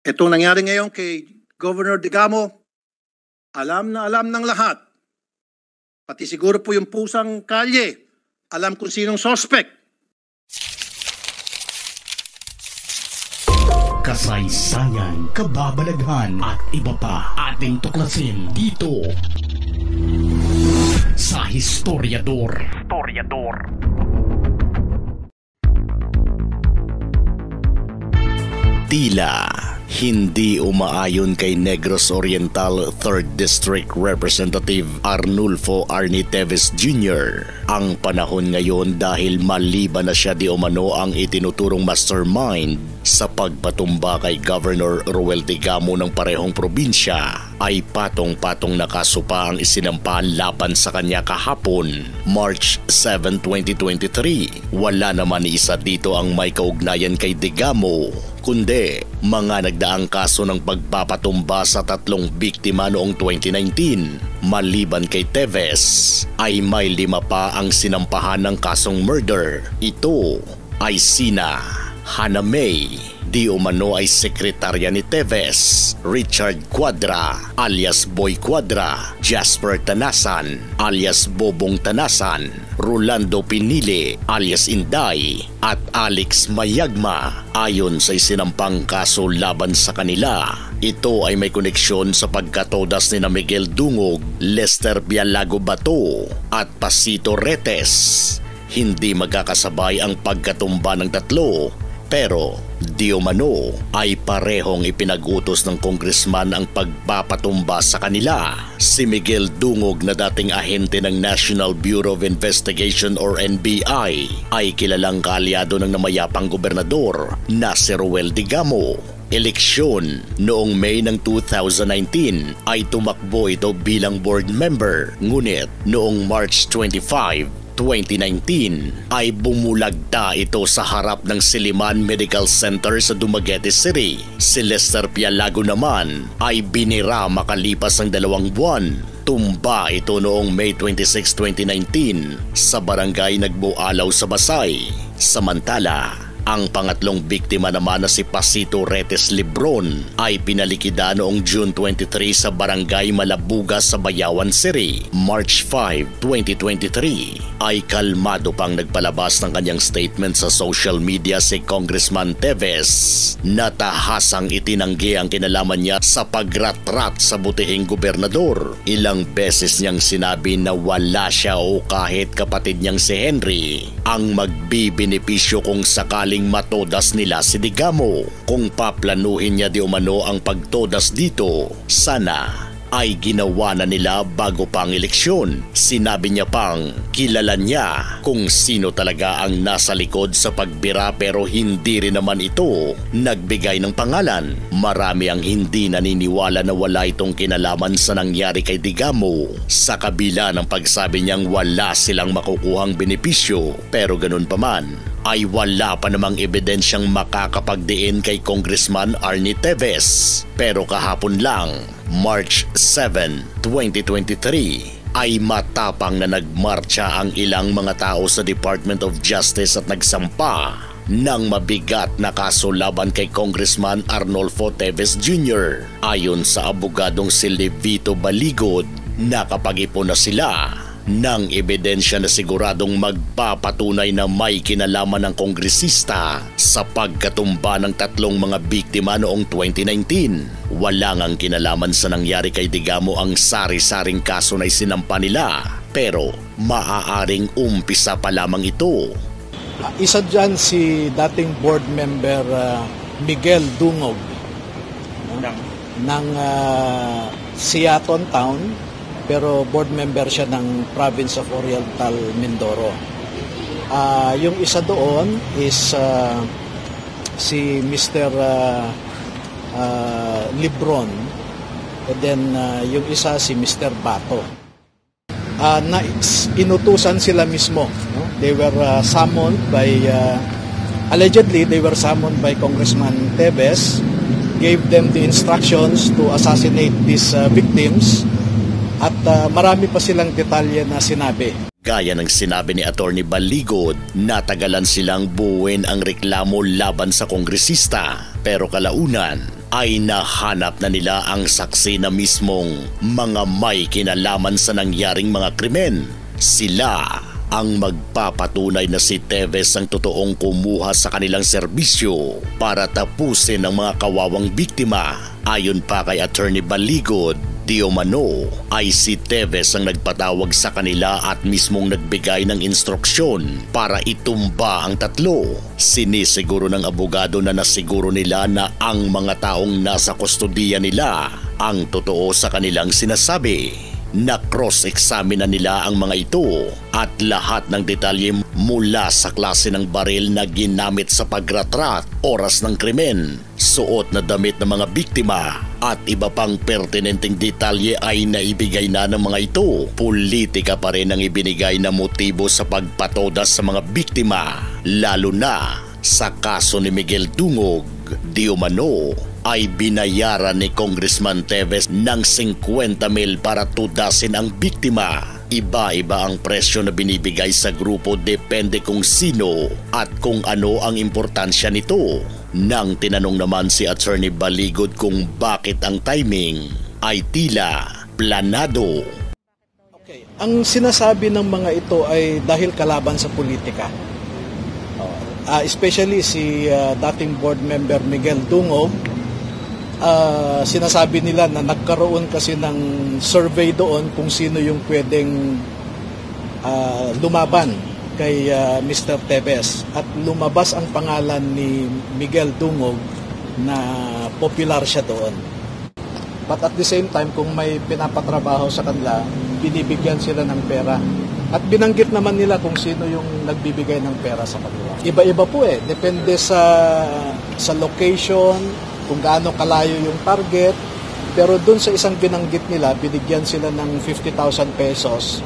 Itong nangyari ngayon kay Governor Digamo, alam na alam ng lahat. Pati siguro po yung pusang kalye, alam kung sinong suspect. Kasaysayan, kababalaghan at iba pa ating tuklasin dito sa Historiador. Tila hindi umaayon kay Negros Oriental 3rd District Representative Arnulfo Arnie Teves Jr. ang panahon ngayon dahil maliban na siya di umano ang itinuturong mastermind sa pagpatumba kay Governor Roel Digamo ng parehong probinsya, ay patong-patong na kaso pa ang isinampahan laban sa kanya kahapon, March 7, 2023. Wala naman isa dito ang may kaugnayan kay Digamo, kundi mga nagdaang kaso ng pagpapatumba sa 3 biktima noong 2019. Maliban kay Teves, ay may 5 pa ang sinampahan ng kasong murder. Ito ay sina Hana May, di umano ay sekretarya ni Teves; Richard Cuadra alias Boy Cuadra; Jasper Tanasan alias Bobong Tanasan; Rolando Pinili alias Inday; at Alex Mayagma. Ayon sa isinampang kaso laban sa kanila, ito ay may koneksyon sa pagkatodas ni Miguel Dungog, Lester Bialago Bato at Pasito Retes. Hindi magkakasabay ang pagkatumba ng 3, pero di umano ay parehong ipinag-utos ng congressman ang pagpapatumba sa kanila. Si Miguel Dungog na dating ahente ng National Bureau of Investigation or NBI ay kilalang kaalyado ng namayapang gobernador na si Roel Digamo. Eleksyon noong May ng 2019 ay tumakbo ito bilang board member, ngunit noong March 25, 2019 ay bumulagta ito sa harap ng Siliman Medical Center sa Dumaguete City. Si Lester Pialago naman ay binira makalipas ang 2 buwan. Tumba ito noong May 26, 2019 sa barangay Nagbualaw sa Basay. Samantala, ang pangatlong biktima naman na si Pasito Retes Libron ay pinalikida noong June 23 sa barangay Malabuga sa Bayawan City. March 5, 2023 ay kalmado pang nagpalabas ng kanyang statement sa social media si Congressman Teves. Natahasang itinanggi ang kinalaman niya sa pagratrat sa butihing gobernador. Ilang beses niyang sinabi na wala siya o kahit kapatid niyang si Henry ang magbibenepisyo kung sakaling matodas nila si Digamo. Kung paplanuhin niya di umano ang pagtodas dito, sana ay ginawa na nila bago pang eleksyon. Sinabi niya pang kilala niya kung sino talaga ang nasa likod sa pagbira, pero hindi rin naman ito nagbigay ng pangalan. Marami ang hindi naniniwala na wala itong kinalaman sa nangyari kay Digamo, sa kabila ng pagsabi niyang wala silang makukuhang benepisyo. Pero ganun pa man, ay wala pa namang ebidensyang makakapagdiin kay Congressman Arnie Teves. Pero kahapon lang, March 7, 2023, ay matapang na nagmarcha ang ilang mga tao sa Department of Justice at nagsampa ng mabigat na kaso laban kay Congressman Arnulfo Teves Jr. Ayon sa abogadong si Levito Baligod, nakapag-ipon na sila ng ebidensya na siguradong magpapatunay na may kinalaman ng kongresista sa pagkatumba ng 3 mga biktima noong 2019. Wala ngang kinalaman sa nangyari kay Digamo ang sari-saring kaso na isinampa nila, pero maaaring umpisa pa lamang ito. Isa dyan si dating board member Miguel Dungog ng Siaton Town, pero board member siya ng Province of Oriental Mindoro. Yung isa doon is si Mr. Libron, and then yung isa si Mr. Bato. Inutusan sila mismo, no? They were summoned by allegedly they were summoned by Congressman Teves, gave them the instructions to assassinate these victims, at marami pa silang detalye na sinabi. Gaya ng sinabi ni Attorney Baligod, natagalan silang buuin ang reklamo laban sa kongresista, pero kalaunan ay nahanap na nila ang saksi na mismong mga may kinalaman sa nangyaring mga krimen. Sila ang magpapatunay na si Teves ang totoong kumuha sa kanilang serbisyo para tapusin ang mga kawawang biktima. Ayon pa kay Attorney Baligod, di umano ay si Teves ang nagpatawag sa kanila at mismong nagbigay ng instruksyon para itumba ang tatlo. Sinisiguro ng abogado na nasiguro nila na ang mga taong nasa kustodiya nila ang totoo sa kanilang sinasabi. Na-cross-examine na nila ang mga ito at lahat ng detalye mula sa klase ng baril na ginamit sa pagratrat, oras ng krimen, suot na damit ng mga biktima at iba pang pertinenteng detalye ay naibigay na ng mga ito. Politika pa rin ang ibinigay na motibo sa pagpatodas sa mga biktima, lalo na sa kaso ni Miguel Dungog. Di umano ay binayaran ni Congressman Teves ng 50,000 para tudasin ang biktima. Iba-iba ang presyo na binibigay sa grupo depende kung sino at kung ano ang importansya nito. Nang tinanong naman si Attorney Baligod kung bakit ang timing ay tila planado. Okay. Ang sinasabi ng mga ito ay dahil kalaban sa politika. Especially si dating board member Miguel Dungog. Sinasabi nila na nagkaroon kasi ng survey doon kung sino yung pwedeng lumaban kay Mr. Teves at lumabas ang pangalan ni Miguel Dungog na popular siya doon. But at the same time, kung may pinapatrabaho sa kanila, binibigyan sila ng pera. At binanggit naman nila kung sino yung nagbibigay ng pera sa kanila. Iba-iba po depende sa location, kung gaano kalayo yung target. Pero dun sa isang binanggit nila, binigyan sila ng 50,000 pesos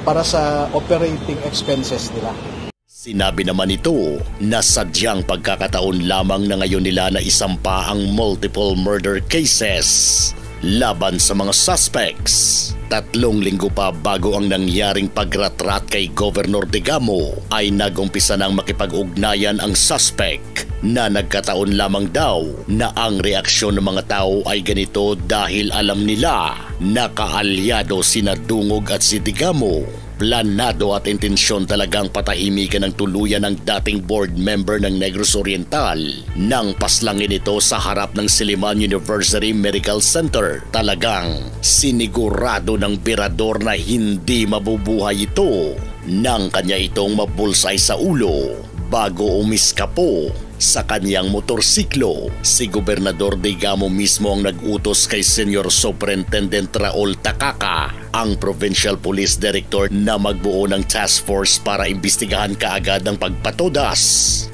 para sa operating expenses nila. Sinabi naman ito na sadyang pagkakataon lamang na ngayon nila na isampa ang multiple murder cases laban sa mga suspects. 3 linggo pa bago ang nangyaring pagratrat kay Governor Digamo ay nagumpisa ng makipag-ugnayan ang suspect na nagkataon lamang daw na ang reaksyon ng mga tao ay ganito dahil alam nila na kaalyado sina Dungog at si Digamo. Planado at intensyon talagang patahimikan ng tuluyan ng dating board member ng Negros Oriental nang paslangin ito sa harap ng Silliman University Medical Center. Talagang sinigurado ng birador na hindi mabubuhay ito nang kanya itong mabulsay sa ulo bago umiskapo sa kanyang motorsiklo. Si Gobernador Digamo mismo ang nag-utos kay Senior Superintendent Raul Takaka, ang Provincial Police Director, na magbuo ng task force para imbestigahan kaagad ang pagpatodas.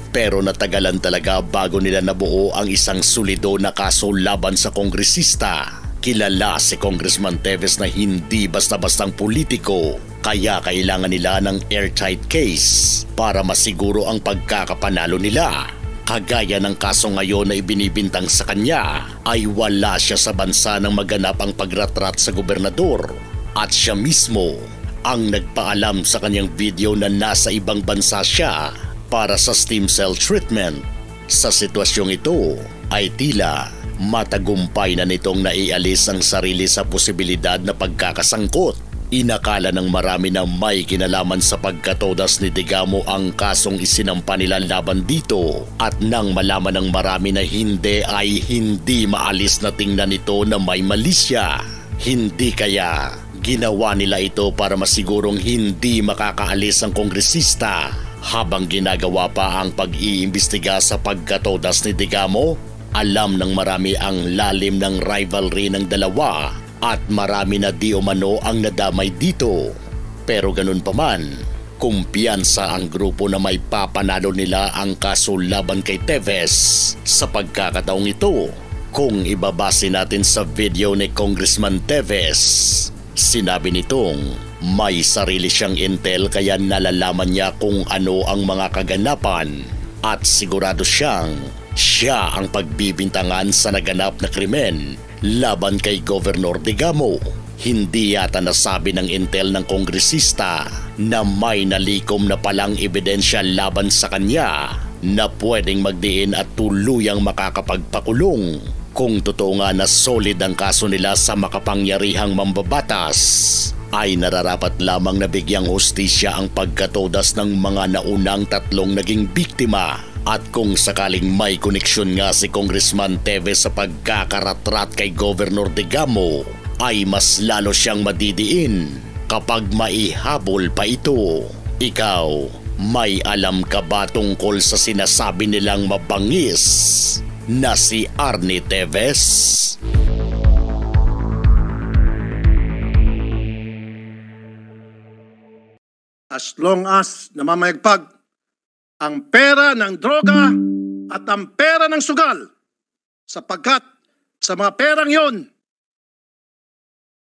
Pero natagalan talaga bago nila nabuo ang isang solido na kaso laban sa kongresista. Kilala si Congressman Teves na hindi basta-bastang politiko, kaya kailangan nila ng airtight case para masiguro ang pagkakapanalo nila. Kagaya ng kaso ngayon na ibinibintang sa kanya ay wala siya sa bansa nang maganap ang pagratrat sa gobernador at siya mismo ang nagpaalam sa kanyang video na nasa ibang bansa siya para sa stem cell treatment. Sa sitwasyong ito ay tila matagumpay na nitong naialis ang sarili sa posibilidad na pagkakasangkot. Inakala ng marami na may kinalaman sa pagkatodas ni Digamo ang kasong isinampa nila laban dito, at nang malaman ng marami na hindi ay hindi maalis na tingnan nito na may mali siya. Hindi kaya ginawa nila ito para masigurong hindi makakaalis ang kongresista habang ginagawa pa ang pag-iimbestiga sa pagkatodas ni Digamo? Alam ng marami ang lalim ng rivalry ng dalawa at marami na di umano ang nadamay dito. Pero ganun pa man, kumpiyansa ang grupo na may papanalo nila ang kaso laban kay Teves. Sa pagkakataong ito, kung ibabase natin sa video ni Congressman Teves, sinabi nitong may sarili siyang intel kaya nalalaman niya kung ano ang mga kaganapan at sigurado siya ang pagbibintangan sa naganap na krimen laban kay Governor Digamo. Hindi yata nasabi ng intel ng kongresista na may nalikom na palang ebidensya laban sa kanya na pwedeng magdiin at tuluyang makakapagpakulong. Kung totoo nga na solid ang kaso nila sa makapangyarihang mambabatas, ay nararapat lamang na bigyang hustisya ang pagkatodas ng mga naunang 3 naging biktima. At kung sakaling may koneksyon nga si Congressman Teves sa pagkakaratrat kay Governor Digamo, ay mas lalo siyang madidiin kapag maihabol pa ito. Ikaw, may alam ka ba tungkol sa sinasabi nilang mabangis na si Arnie Teves? As long as namamayagpag ang pera ng droga at ang pera ng sugal, sapagkat sa mga perang yon,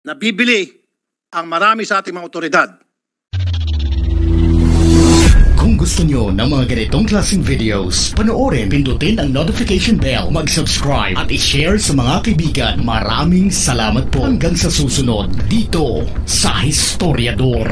nabibili ang marami sa ating mga otoridad. Kung gusto nyo ng mga ganitong klaseng videos, panoorin, pindutin ang notification bell, mag-subscribe at i-share sa mga kaibigan. Maraming salamat po hanggang sa susunod dito sa Historiador.